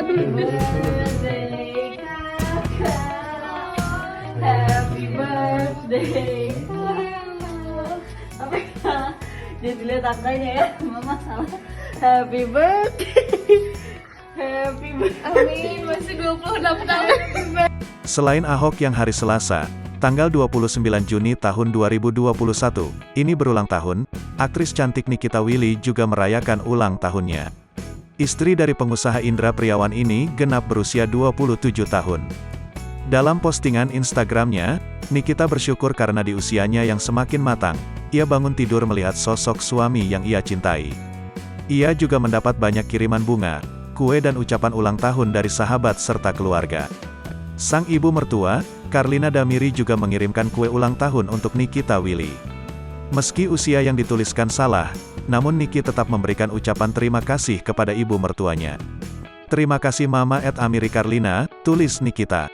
birthday kakak, happy birthday. Apa ya? Dia dilihat angkanya ya, mama salah. Happy birthday, happy birthday. Amin, masih 28 tahun. Selain Ahok yang hari Selasa, tanggal 29 Juni tahun 2021, ini berulang tahun, aktris cantik Nikita Willy juga merayakan ulang tahunnya. Istri dari pengusaha Indra Priawan ini genap berusia 27 tahun. Dalam postingan Instagramnya, Nikita bersyukur karena di usianya yang semakin matang, ia bangun tidur melihat sosok suami yang ia cintai. Ia juga mendapat banyak kiriman bunga, kue dan ucapan ulang tahun dari sahabat serta keluarga. Sang ibu mertua, Carlina Damiri juga mengirimkan kue ulang tahun untuk Nikita Willy. Meski usia yang dituliskan salah, namun Niki tetap memberikan ucapan terima kasih kepada ibu mertuanya. Terima kasih Mama @Amiri Carlina, tulis Nikita.